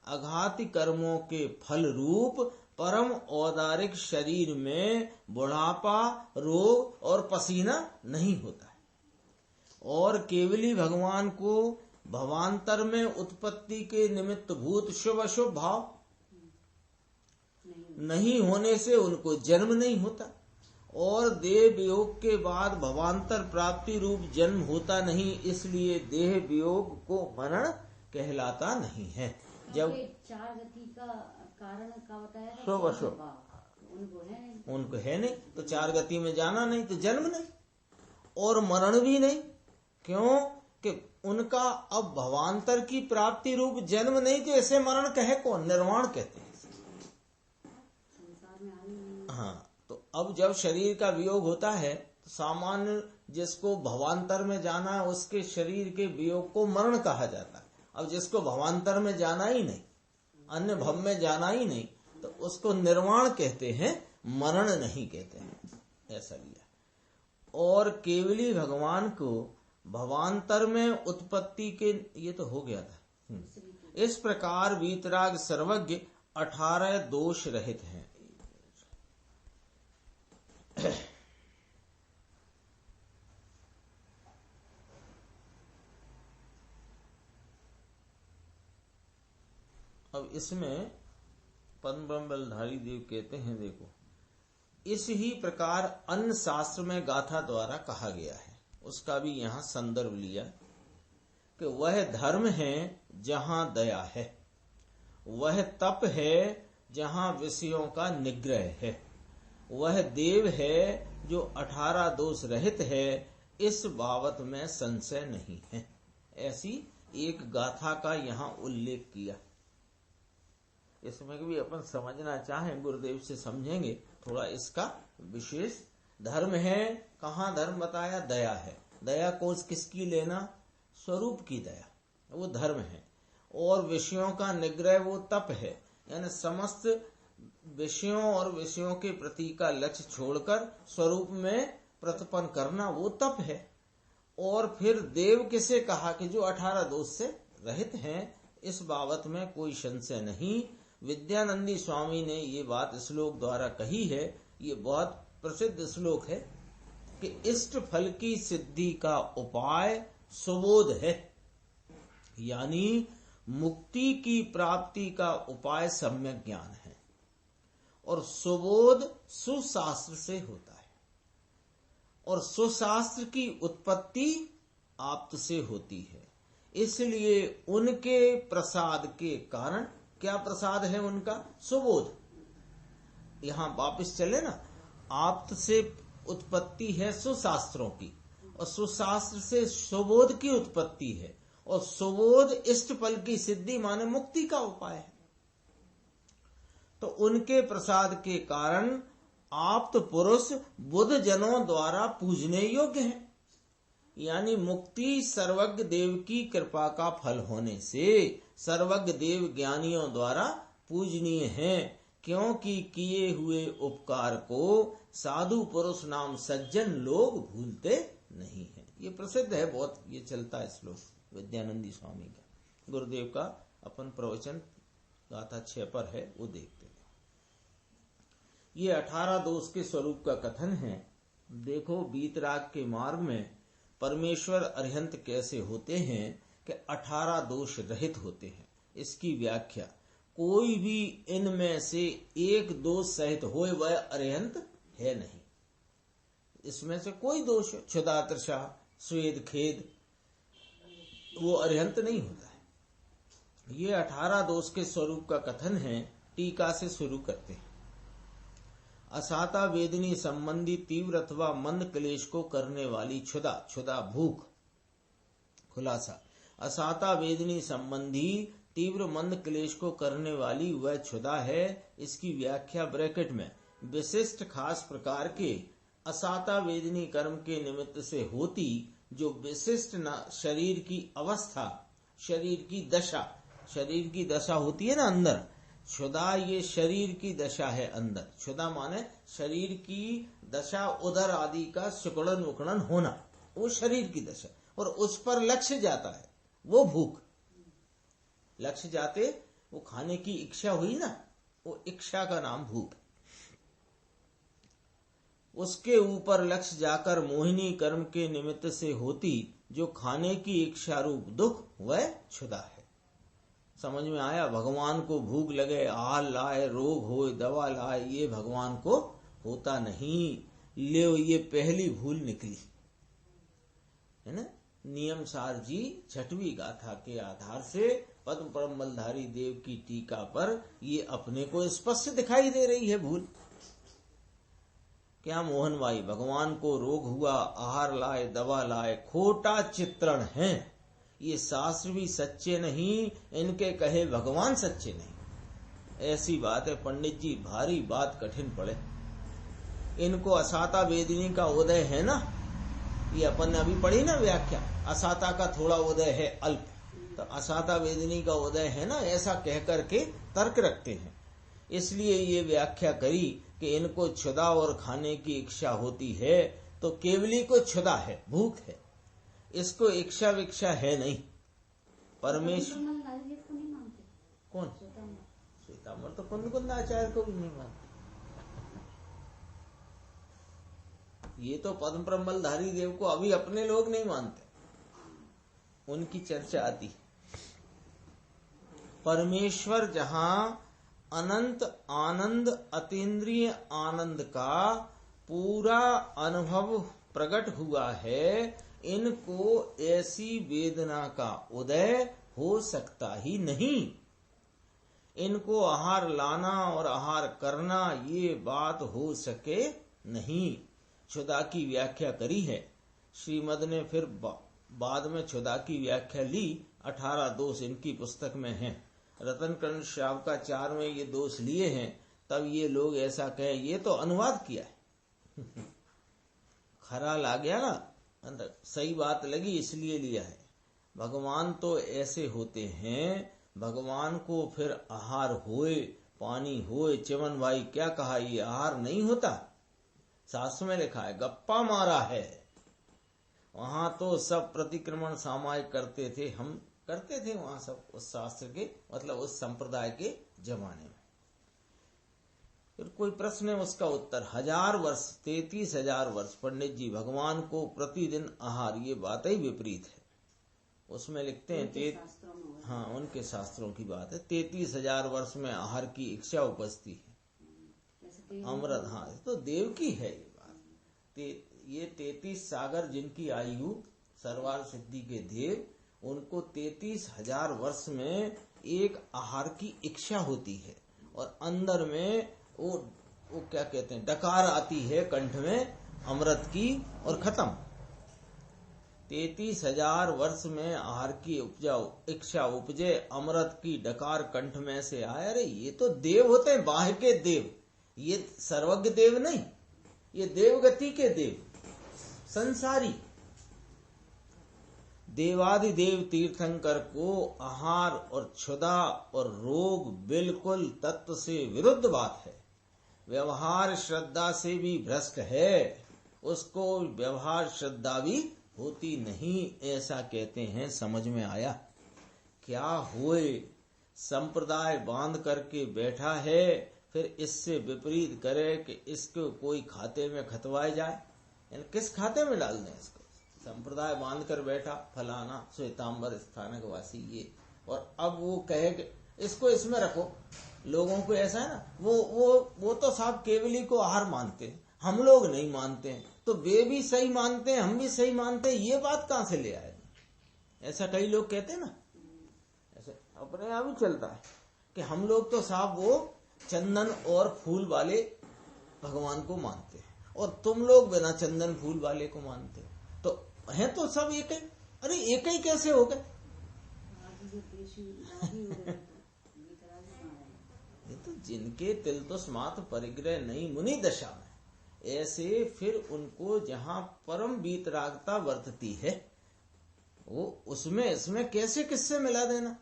अघाती कर्मों के फल रूप परम औदारिक शरीर में बुढ़ापा, रोग और पसीना नहीं होता है। और केवली भगवान को भवांतर में उत्पत्ति के निमित्त भूत शुभ अशुभ भाव नहीं होने से उनको जन्म नहीं होता, और देह वियोग के बाद भवांतर प्राप्ति रूप जन्म होता नहीं, इसलिए देह वियोग को मरण कहलाता नहीं है। जब चार गति का कारण का बताया शुभ अशुभ उनको है नहीं, तो चार गति में जाना नहीं तो जन्म नहीं और मरण भी नहीं। क्यों कि उनका अब भवांतर की प्राप्ति रूप जन्म नहीं, तो ऐसे मरण कहे कौन, निर्वाण कहते हैं। हाँ, तो अब जब शरीर का वियोग होता है तो सामान्य जिसको भवांतर में जाना है उसके शरीर के वियोग को मरण कहा जाता है। अब जिसको भवांतर में जाना ही नहीं, अन्य भव में जाना ही नहीं, तो उसको निर्वाण कहते हैं, मरण नहीं कहते हैं, ऐसा लिया। और केवली भगवान को भवांतर में उत्पत्ति के, ये तो हो गया था। इस प्रकार वीतराग सर्वज्ञ 18 दोष रहित हैं। अब इसमें पद्म ब्रह्म बलधारी देव कहते हैं, देखो इस ही प्रकार अन्य शास्त्र में गाथा द्वारा कहा गया है, उसका भी यहाँ संदर्भ लिया कि वह धर्म है जहाँ दया है, वह तप है जहाँ विषयों का निग्रह है, वह देव है जो 18 दोष रहित है, इस बाबत में संशय नहीं है। ऐसी एक गाथा का यहाँ उल्लेख किया। इसमें भी अपन समझना चाहें, गुरुदेव से समझेंगे थोड़ा इसका विशेष। धर्म है, कहाँ धर्म बताया, दया है। दया को किसकी लेना, स्वरूप की दया, वो धर्म है। और विषयों का निग्रह वो तप है, यानी समस्त विषयों और विषयों के प्रति का लक्ष्य छोड़कर स्वरूप में प्रतिपन्न करना, वो तप है। और फिर देव किसे कहा कि जो 18 दोष से रहित हैं, इस बाबत में कोई संशय नहीं। विद्यानंदी स्वामी ने ये बात श्लोक द्वारा कही है, ये बहुत प्रसिद्ध श्लोक है कि इष्ट फल की सिद्धि का उपाय सुबोध है, यानी मुक्ति की प्राप्ति का उपाय सम्यक ज्ञान है। और सुबोध सुशास्त्र से होता है, और सुशास्त्र की उत्पत्ति आप्त से होती है। इसलिए उनके प्रसाद के कारण, क्या प्रसाद है उनका, सुबोध। यहां वापिस चले ना, आप्त से उत्पत्ति है सुशास्त्रों की, और सुशास्त्र से सुबोध की उत्पत्ति है, और सुबोध इष्ट फल की सिद्धि माने मुक्ति का उपाय है। तो उनके प्रसाद के कारण आप्त पुरुष बुद्ध जनों द्वारा पूजने योग्य हैं, यानी मुक्ति सर्वज्ञ देव की कृपा का फल होने से सर्वज्ञ देव ज्ञानियों द्वारा पूजनीय हैं, क्योंकि किए हुए उपकार को साधु पुरुष नाम सज्जन लोग भूलते नहीं हैं। ये प्रसिद्ध है बहुत, ये चलता है श्लोक विद्यानंदी स्वामी का। गुरुदेव का अपन प्रवचन गाथा 6 पर है, वो देखते हैं। ये 18 दोष के स्वरूप का कथन है। देखो वीतराग के मार्ग में परमेश्वर अरिहंत कैसे होते हैं कि 18 दोष रहित होते हैं। इसकी व्याख्या, कोई भी इनमें से एक दोष सहित होए वह अरिहंत है नहीं। इसमें से कोई दोष, क्षुधा तृषा स्वेद खेद, वो अरिहंत नहीं होता है। ये 18 दोष के स्वरूप का कथन है। टीका से शुरू करते हैं। असाता वेदनी संबंधी तीव्र अथवा मंद क्लेश को करने वाली क्षुधा, क्षुधा भूख। खुलासा, असाता वेदनी संबंधी तीव्र मंद क्लेश को करने वाली वह क्षुधा है। इसकी व्याख्या ब्रैकेट में विशिष्ट खास प्रकार के असाता वेदनी कर्म के निमित्त से होती, जो विशिष्ट शरीर की अवस्था, शरीर की दशा होती है ना अंदर। क्षुधा ये शरीर की दशा है अंदर। क्षुधा माने शरीर की दशा, उदर आदि का सिकुड़न उकड़न होना, वो शरीर की दशा। और उस पर लक्ष्य जाता है, वो भूख। लक्ष्य जाते वो खाने की इच्छा हुई ना, वो इच्छा का नाम भूख। उसके ऊपर लक्ष्य जाकर मोहिनी कर्म के निमित्त से होती जो खाने की इच्छा रूप दुख वह क्षुधा है। समझ में आया? भगवान को भूख लगे, आहार लाए, रोग होए, दवा लाए, ये भगवान को होता नहीं। ले ये पहली भूल निकली है ना। नियम सार जी छठवीं गाथा के आधार से पद्म परमलधारी देव की टीका पर ये अपने को स्पष्ट दिखाई दे रही है भूल। क्या मोहन भाई, भगवान को रोग हुआ, आहार लाए, दवा लाए, खोटा चित्रण है। ये शास्त्र भी सच्चे नहीं, इनके कहे भगवान सच्चे नहीं। ऐसी बात है पंडित जी, भारी बात कठिन पड़े। इनको असाता वेदिनी का उदय है ना, ये अपन ने अभी पढ़ी ना व्याख्या। असाता का थोड़ा उदय है अल्प, तो असाता वेदिनी का उदय है ना, ऐसा कह करके तर्क रखते हैं। इसलिए ये व्याख्या करी कि इनको क्षुधा और खाने की इच्छा होती है, तो केवली को क्षुधा है, भूख है, इसको इच्छा विक्षा है नहीं। परमेश्वर कौन? श्वेतांबर तो कुंद आचार्य को भी नहीं मानते। ये तो पद्म परमलधारी देव को अभी अपने लोग नहीं मानते, उनकी चर्चा आती है। परमेश्वर जहां अनंत आनंद, अतीन्द्रिय आनंद का पूरा अनुभव प्रकट हुआ है, इनको ऐसी वेदना का उदय हो सकता ही नहीं। इनको आहार लाना और आहार करना ये बात हो सके नहीं। क्षुधा की व्याख्या करी है श्रीमद ने, फिर बाद में क्षुधा की व्याख्या ली। 18 दोष इनकी पुस्तक में हैं। रतनकर्ण शावकाचार्य में ये दोष लिए हैं, तब ये लोग ऐसा कहें, ये तो अनुवाद किया है। खरा ला गया ना, अंदर सही बात लगी इसलिए लिया है। भगवान तो ऐसे होते हैं, भगवान को फिर आहार होए, पानी होए। चिमन भाई क्या कहा, ये आहार नहीं होता, शास्त्र में लिखा है, गप्पा मारा है। वहां तो सब प्रतिक्रमण सामायिक करते थे, हम करते थे वहां सब, उस शास्त्र के मतलब उस संप्रदाय के जमाने में। फिर कोई प्रश्न है, उसका उत्तर 1000 वर्ष 33,000 वर्ष पंडित जी भगवान को प्रतिदिन आहार, ये बात ही विपरीत है। उसमें लिखते हैं हाँ, उनके शास्त्रों की बात है, 33,000 वर्ष में आहार की इच्छा उपजती है। अमृत, हाँ तो देव की है ये बात। ये 33 सागर जिनकी आयु सर्वार सिद्धि के देव, उनको 33,000 वर्ष में एक आहार की इच्छा होती है, और अंदर में वो क्या कहते हैं, डकार आती है कंठ में अमृत की, और खत्म। 33,000 वर्ष में आहार की इच्छा उपजे, अमृत की डकार कंठ में से आए। अरे ये तो देव होते हैं, बाह्य के देव, ये सर्वज्ञ देव नहीं, ये देवगति के देव, संसारी। देवादिदेव तीर्थंकर को आहार और क्षुधा और रोग बिल्कुल तत्व से विरुद्ध बात है। व्यवहार श्रद्धा से भी भ्रष्ट है, उसको व्यवहार श्रद्धा भी होती नहीं, ऐसा कहते हैं। समझ में आया? क्या होए, संप्रदाय बांध करके बैठा है, फिर इससे विपरीत करे कि इसको कोई खाते में खतवाए जाए। किस खाते में डाल दें इसको? संप्रदाय बांध कर बैठा फलाना श्वेतांबर स्थानक वासी ये, और अब वो कहे कि इसको इसमें रखो। लोगों को ऐसा है ना, वो तो साहब केवली को आहार मानते हैं, हम लोग नहीं मानते हैं, तो वे भी सही मानते हैं, हम भी सही मानते हैं, ये बात कहां से ले आए? ऐसा कई लोग कहते हैं ना, ऐसे अपने यहाँ भी चलता है कि हम लोग तो साहब वो चंदन और फूल वाले भगवान को मानते हैं, और तुम लोग बिना चंदन फूल वाले को मानते हो, तो है तो सब एक ही। अरे एक ही कैसे हो गए? ये तो जिनके तिल तो स्मार्थ परिग्रह नहीं मुनि दशा में, ऐसे फिर उनको जहां परम वीतरागता वर्तती है, वो उसमें इसमें कैसे किससे मिला देना?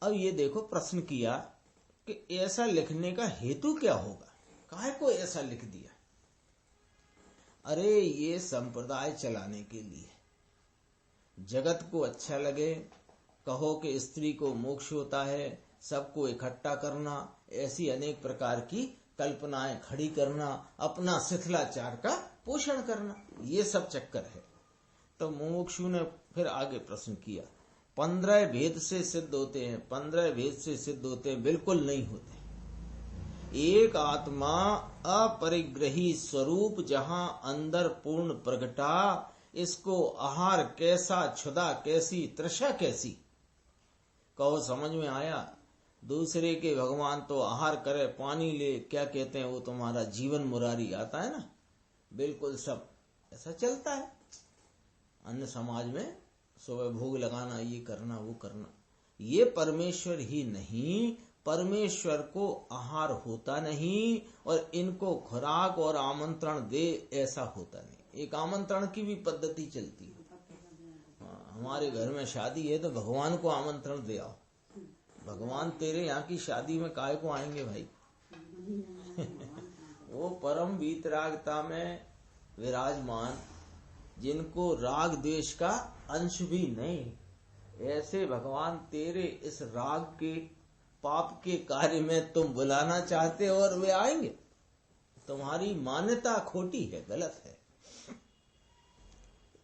अब ये देखो, प्रश्न किया कि ऐसा लिखने का हेतु क्या होगा, काहे को ऐसा लिख दिया? अरे ये संप्रदाय चलाने के लिए, जगत को अच्छा लगे, कहो कि स्त्री को मोक्ष होता है, सबको इकट्ठा करना, ऐसी अनेक प्रकार की कल्पनाएं खड़ी करना, अपना शिथिलाचार का पोषण करना, ये सब चक्कर है। तो मुमुक्षु ने फिर आगे प्रश्न किया, 15 भेद से सिद्ध होते हैं, 15 भेद से सिद्ध होते हैं? बिल्कुल नहीं होते। एक आत्मा अपरिग्रही स्वरूप जहां अंदर पूर्ण प्रगटा, इसको आहार कैसा, क्षुधा कैसी, तृषा कैसी? कहो समझ में आया? दूसरे के भगवान तो आहार करे, पानी ले, क्या कहते हैं वो तुम्हारा जीवन मुरारी आता है ना, बिल्कुल सब ऐसा चलता है। अन्य समाज में सुबह भोग लगाना, ये करना वो करना, ये परमेश्वर ही नहीं, परमेश्वर को आहार होता नहीं और इनको खुराक और आमंत्रण दे ऐसा होता नहीं। एक आमंत्रण की भी पद्धति चलती है। हमारे घर में शादी है तो भगवान को आमंत्रण दे आओ। भगवान तेरे यहाँ की शादी में काहे को आएंगे भाई? वो परम वीतरागता में विराजमान, जिनको राग द्वेष का अंश भी नहीं, ऐसे भगवान तेरे इस राग के पाप के कार्य में तुम बुलाना चाहते हो और वे आएंगे? तुम्हारी मान्यता खोटी है, गलत है।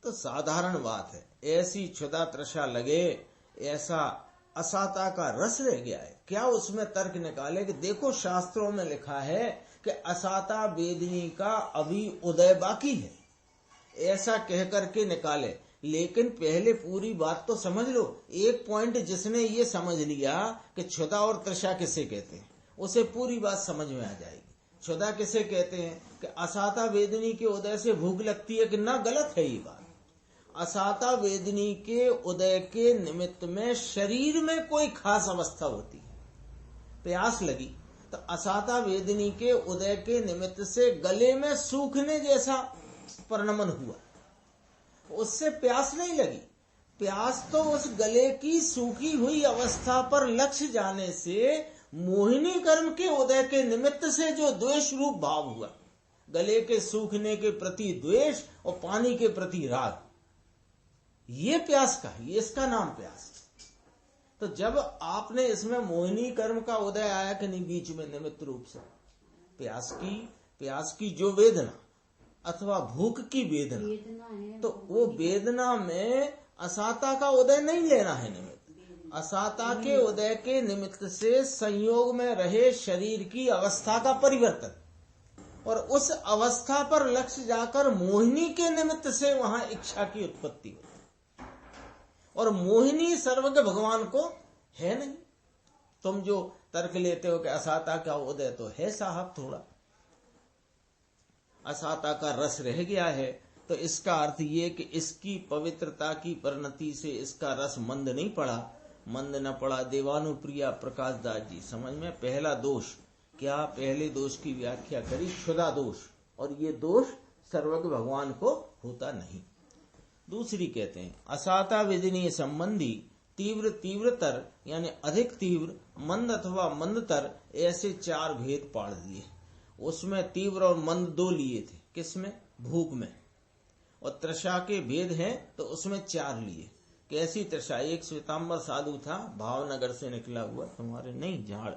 तो साधारण बात है, ऐसी क्षुधा तृषा लगे, ऐसा असाता का रस रह गया है, क्या उसमें तर्क निकाले कि देखो शास्त्रों में लिखा है कि असाता वेदनी का अभी उदय बाकी है, ऐसा कह करके निकाले। लेकिन पहले पूरी बात तो समझ लो। एक पॉइंट जिसने ये समझ लिया कि क्षुधा और तृषा किसे कहते हैं, उसे पूरी बात समझ में आ जाएगी। क्षुधा किसे कहते हैं कि असाता वेदनी के उदय से भूख लगती है कि ना, गलत है ये बात। असाता वेदनी के उदय के निमित्त में शरीर में कोई खास अवस्था होती है, प्यास लगी तो असाता वेदनी के उदय के निमित्त से गले में सूखने जैसा परिणमन हुआ, उससे प्यास नहीं लगी। प्यास तो उस गले की सूखी हुई अवस्था पर लक्ष्य जाने से, मोहिनी कर्म के उदय के निमित्त से जो द्वेष रूप भाव हुआ, गले के सूखने के प्रति द्वेष और पानी के प्रति राग, ये प्यास का, ये इसका नाम प्यास। तो जब आपने इसमें मोहिनी कर्म का उदय आया कि नहीं बीच में निमित्त रूप से, प्यास की जो वेदना अथवा भूख की वेदना, तो वो वेदना में असाता का उदय नहीं लेना है निमित्त। असाता के उदय के निमित्त से संयोग में रहे शरीर की अवस्था का परिवर्तन, और उस अवस्था पर लक्ष्य जाकर मोहिनी के निमित्त से वहां इच्छा की उत्पत्ति होती। और मोहिनी सर्वज्ञ भगवान को है नहीं। तुम जो तर्क लेते हो कि असाता का उदय तो है साहब, थोड़ा असाता का रस रह गया है, तो इसका अर्थ ये कि इसकी पवित्रता की परिणति से इसका रस मंद नहीं पड़ा, मंद न पड़ा। देवानुप्रिया प्रकाश दास जी समझ में, पहला दोष क्या, पहले दोष की व्याख्या करी क्षुधा दोष, और ये दोष सर्वज्ञ भगवान को होता नहीं। दूसरी कहते हैं असाता वेदनीय संबंधी तीव्र तीव्रतर यानी अधिक तीव्र, मंद अथवा मंदतर, ऐसे 4 भेद पाड़ दिए। उसमें तीव्र और मंद 2 लिए थे, किसमें? भूख में। और तृषा के भेद हैं तो उसमें 4 लिए। कैसी तृषा? एक श्वेतांबर साधु था, भावनगर से निकला हुआ, तुम्हारे नहीं झाड़,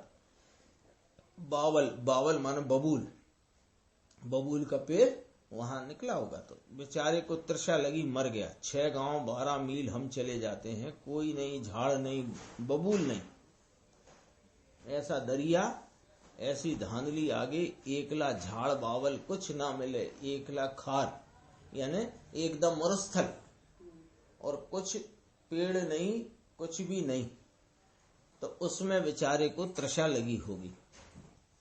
बावल माने बबूल, बबूल का पेड़ वहां निकला होगा, तो बेचारे को तृषा लगी, मर गया। 6 गांव 12 मील हम चले जाते हैं, कोई नहीं, झाड़ नहीं, बबूल नहीं, ऐसा दरिया, ऐसी धांधली आगे, एकला झाड़ बावल कुछ ना मिले, एकला खार यानी एकदम मरुस्थल, और कुछ पेड़ नहीं, कुछ भी नहीं, तो उसमें बेचारे को तृषा लगी होगी।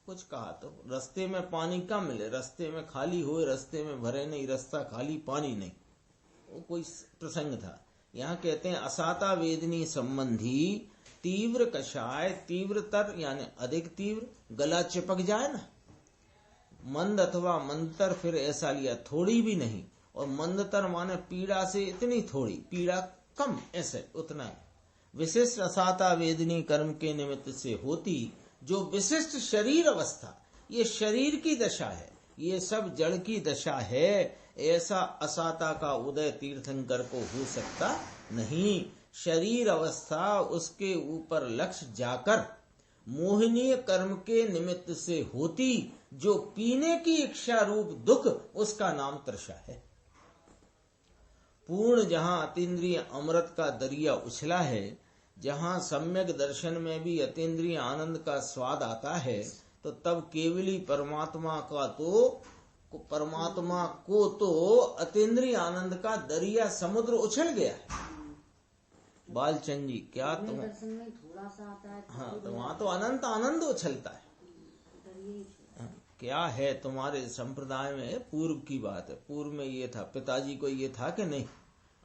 कुछ कहा तो रास्ते में पानी कम मिले, रास्ते में खाली हुए, रास्ते में भरे नहीं, रास्ता खाली, पानी नहीं, वो कोई प्रसंग था। यहाँ कहते हैं असाता वेदनी संबंधी तीव्र कषाय, तीव्रतर यानी अधिक तीव्र, गला चिपक जाए ना। मंद अथवा मंदतर, फिर ऐसा लिया थोड़ी भी नहीं, और मंदतर माने पीड़ा से इतनी थोड़ी, पीड़ा कम, ऐसे उतना। विशिष्ट असाता वेदनी कर्म के निमित्त से होती जो विशिष्ट शरीर अवस्था, ये शरीर की दशा है, ये सब जड़ की दशा है, ऐसा असाता का उदय तीर्थंकर को हो सकता नहीं। शरीर अवस्था उसके ऊपर लक्ष्य जाकर मोहनीय कर्म के निमित्त से होती, जो पीने की इच्छा रूप दुख, उसका नाम तृषा है। पूर्ण जहाँ अतीन्द्रिय अमृत का दरिया उछला है, जहाँ सम्यक दर्शन में भी अतीन्द्रिय आनंद का स्वाद आता है, तो तब केवली परमात्मा को तो अतीन्द्रिय आनंद का दरिया समुद्र उछल गया है। बालचंद जी क्या तुम दर्शन में थोड़ा सा आता है। हाँ, तो वहाँ तो अनंत आनंद उछलता है। क्या है तुम्हारे संप्रदाय में पूर्व की बात है, पूर्व में ये था, पिताजी को ये था कि नहीं?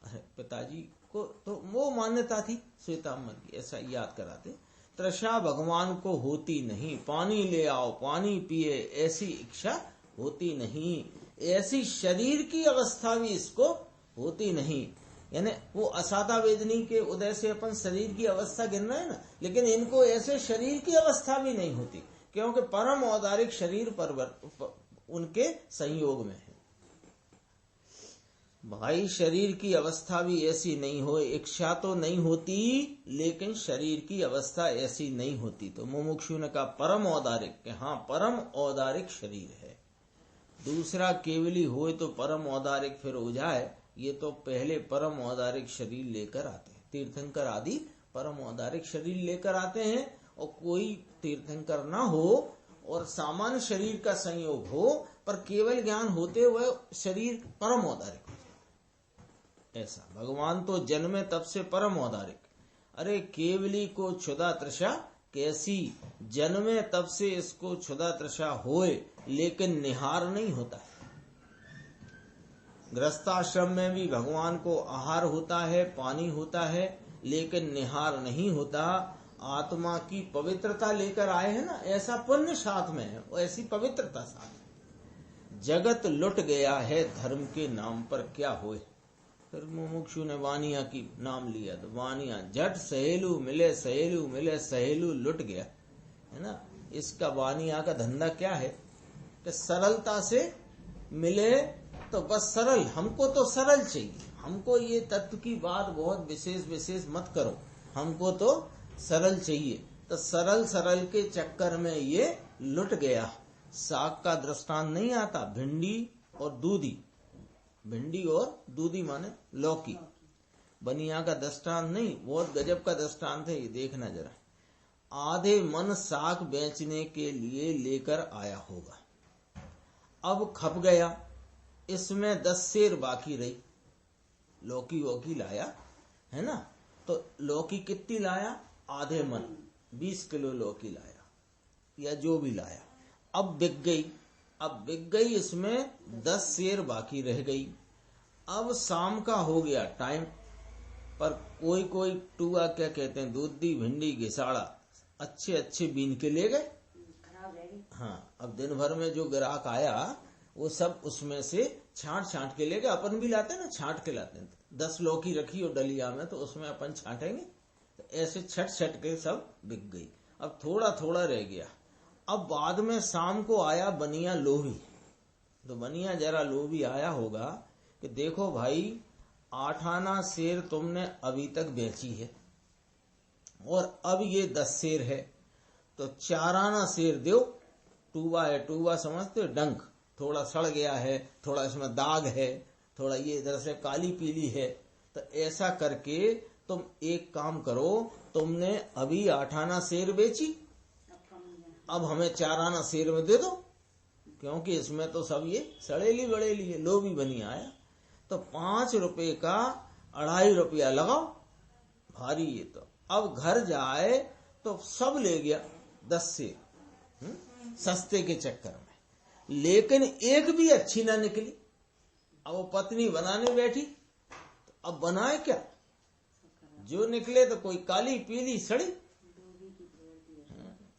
अरे पिताजी को तो वो मान्यता थी श्वेतांबर की, ऐसा याद कराते। तृषा भगवान को होती नहीं, पानी ले आओ पानी पिए ऐसी इच्छा होती नहीं, ऐसी शरीर की अवस्था भी इसको होती नहीं। यानी वो असादा वेदनी के उदय से अपन शरीर की अवस्था गिन रहे हैं ना, लेकिन इनको ऐसे शरीर की अवस्था भी नहीं होती, क्योंकि परम औदारिक शरीर उनके संयोग में है। भाई शरीर की अवस्था भी ऐसी नहीं हो, इच्छा तो नहीं होती लेकिन शरीर की अवस्था ऐसी नहीं होती। तो मुमुक्षु ने कहा परम औदारिक, कि हाँ परम औदारिक शरीर है। दूसरा केवली हो तो परम औदारिक फिर हो जाए, ये तो पहले परम औदारिक शरीर लेकर आते हैं। तीर्थंकर आदि परम औदारिक शरीर लेकर आते हैं, और कोई तीर्थंकर ना हो और सामान्य शरीर का संयोग हो, पर केवल ज्ञान होते हुए शरीर परम औदारिक हो जाए। ऐसा भगवान तो जन्मे तब से परम औदारिक। अरे केवली को क्षुधा तृषा कैसी, जन्मे तब से इसको क्षुधा तृषा होए, लेकिन निहार नहीं होता है। गृहस्थाश्रम में भी भगवान को आहार होता है, पानी होता है, लेकिन निहार नहीं होता। आत्मा की पवित्रता लेकर आए हैं ना, ऐसा पुण्य साथ में है, ऐसी पवित्रता साथ है। जगत लुट गया है धर्म के नाम पर क्या होए। फिर मुमुक्षु ने वानिया की नाम लिया, तो वानिया झट सहेलू मिले सहेलू लुट गया, है ना। इसका वानिया का धंधा क्या है कि सरलता से मिले तो बस सरल, हमको तो सरल चाहिए, हमको ये तत्व की बात बहुत विशेष मत करो, हमको तो सरल चाहिए। तो सरल के चक्कर में ये लुट गया। साग का दृष्टांत नहीं आता, भिंडी और दूधी माने लौकी। बनिया का दृष्टांत नहीं, बहुत गजब का दृष्टांत है, ये देखना जरा। आधे मन साग बेचने के लिए लेकर आया होगा, अब खप गया, इसमें 10 सेर बाकी रही। लौकी लाया है ना, तो लौकी कितनी लाया? आधे मन, 20 किलो लौकी लाया या जो भी लाया। अब बिक गई, इसमें 10 सेर बाकी रह गई। अब शाम का हो गया टाइम, पर कोई टूआ क्या कहते हैं, दूधी भिंडी घिसाड़ा अच्छे बीन के ले गए। हाँ, अब दिन भर में जो ग्राहक आया वो सब उसमें से छांट के ले गए। अपन भी लाते हैं ना, छांट के लाते हैं। 10 लौकी रखी और डलिया में, तो उसमें अपन छांटेंगे, तो ऐसे छट के सब बिक गई। अब थोड़ा रह गया। अब बाद में शाम को आया बनिया लोभी, तो बनिया जरा लोभी आया होगा कि देखो भाई 8 आना सेर तुमने अभी तक बेची है और अब ये 10 सेर है, तो 4 आना सेर दो। टूबा है, टूबा समझते हो, डंक, थोड़ा सड़ गया है, थोड़ा इसमें दाग है, थोड़ा ये इधर से काली पीली है। तो ऐसा करके तुम एक काम करो, तुमने अभी 8 आना सेर बेची, अब हमें 4 आना सेर में दे दो, क्योंकि इसमें तो सब ये सड़ेली बड़ेली है। लोभी बनी आया, तो 5 रुपए का 2.5 रुपया लगाओ, भारी ये तो। अब घर जाए तो सब ले गया 10 सेर, सस्ते के चक्कर में, लेकिन एक भी अच्छी ना निकली। अब वो पत्नी बनाने बैठी, तो अब बनाए क्या, जो निकले तो कोई काली पीली सड़ी।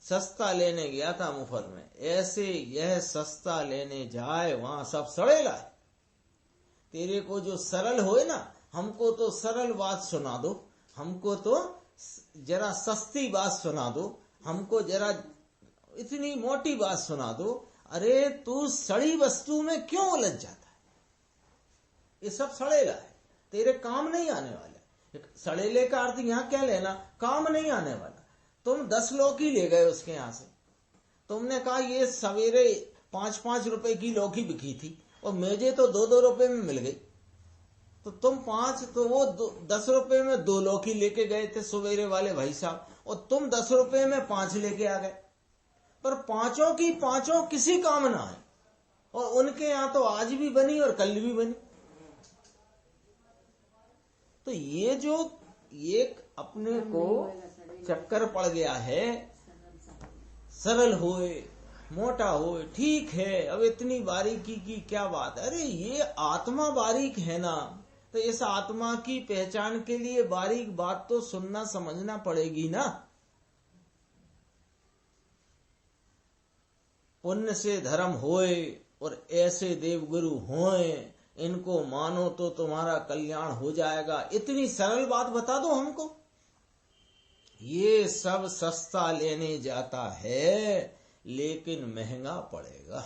सस्ता लेने गया था मुफ्त में, ऐसे यह सस्ता लेने जाए वहां सब सड़े लाए। तेरे को जो सरल होए ना, हमको तो सरल बात सुना दो, हमको तो जरा सस्ती बात सुना दो, हमको जरा इतनी मोटी बात सुना दो। अरे तू सड़ी वस्तु में क्यों उलझ जाता है? ये सब सड़ेला है, तेरे काम नहीं आने वाला। सड़ेले का अर्थ यहाँ क्या लेना, काम नहीं आने वाला। तुम 10 लौकी ले गए उसके यहाँ से, तुमने कहा ये सवेरे 5-5 रुपए की लौकी बिकी थी और मेजे तो 2-2 रुपए में मिल गई। तो तुम 5, तो वो 10 रुपए में 2 लौकी लेके गए थे सवेरे वाले भाई साहब, और तुम 10 रुपए में 5 लेके आ गए, पर पांचों की पांचों किसी काम ना आए, और उनके यहां तो आज भी बनी और कल भी बनी। तो ये जो एक अपने को चक्कर पड़ गया है, सरल होए मोटा होए, ठीक है, अब इतनी बारीकी की क्या बात है। अरे ये आत्मा बारीक है ना, तो इस आत्मा की पहचान के लिए बारीक बात तो सुनना समझना पड़ेगी ना। पुण्य से धर्म होए और ऐसे देवगुरु होए, इनको मानो तो तुम्हारा कल्याण हो जाएगा। इतनी सरल बात बता दो हमको। ये सब सस्ता लेने जाता है, लेकिन महंगा पड़ेगा।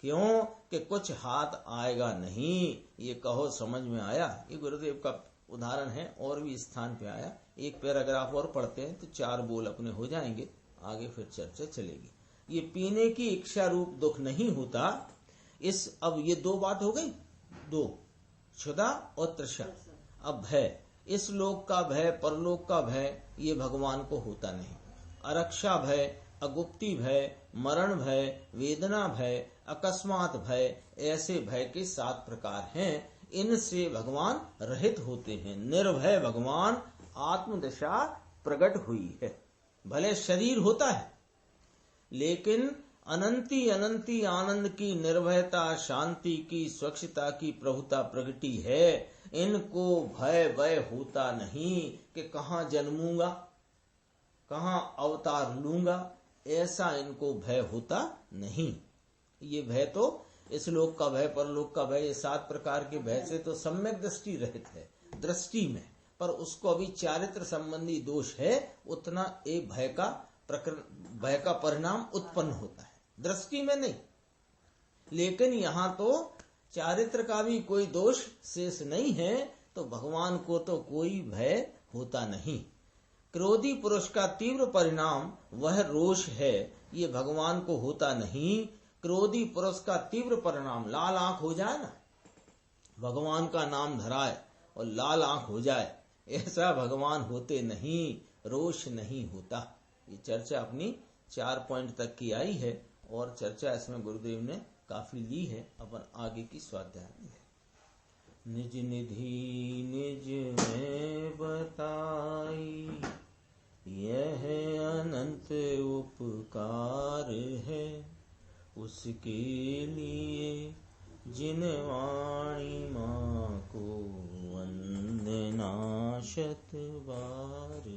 क्यों कि कुछ हाथ आएगा नहीं। ये कहो समझ में आया? ये गुरुदेव का उदाहरण है, और भी स्थान पे आया। एक पैराग्राफ और पढ़ते हैं तो 4 बोल अपने हो जाएंगे, आगे फिर चर्चा चलेगी। ये पीने की इच्छा रूप दुख नहीं होता। इस अब ये 2 बात हो गई, 2 क्षुधा और तृषा। अब भय, इस लोक का भय, परलोक का भय, ये भगवान को होता नहीं। अरक्षा भय, अगुप्ती भय, मरण भय, वेदना भय, अकस्मात भय, ऐसे भय के 7 प्रकार हैं। इनसे भगवान रहित होते हैं। निर्भय भगवान आत्मदशा प्रकट हुई है। भले शरीर होता है, लेकिन अनंती अनंती आनंद की, निर्भयता, शांति की, स्वच्छता की प्रभुता प्रगटी है। इनको भय भय होता नहीं कि कहाँ जन्मूंगा, कहाँ अवतार लूंगा, ऐसा इनको भय होता नहीं। ये भय तो इस लोक का भय, परलोक का भय, ये 7 प्रकार के भय से तो सम्यक दृष्टि रहित है दृष्टि में, पर उसको अभी चारित्र संबंधी दोष है, उतना एक भय का परिणाम उत्पन्न होता है, दृष्टि में नहीं। लेकिन यहाँ तो चारित्र का भी कोई दोष शेष नहीं है, तो भगवान को तो कोई भय होता नहीं। क्रोधी पुरुष का तीव्र परिणाम वह रोष है, ये भगवान को होता नहीं। क्रोधी पुरुष का तीव्र परिणाम, लाल आंख हो जाए ना, भगवान का नाम धराए और लाल आंख हो जाए, ऐसा भगवान होते नहीं। रोष नहीं होता। ये चर्चा अपनी 4 पॉइंट तक की आई है, और चर्चा इसमें गुरुदेव ने काफी ली है। अपन आगे की स्वाध्याय में है। निज निधि निज में बताई, यह अनंत उपकार है, उसके लिए जिन वाणी माँ को वंदना 100 बार।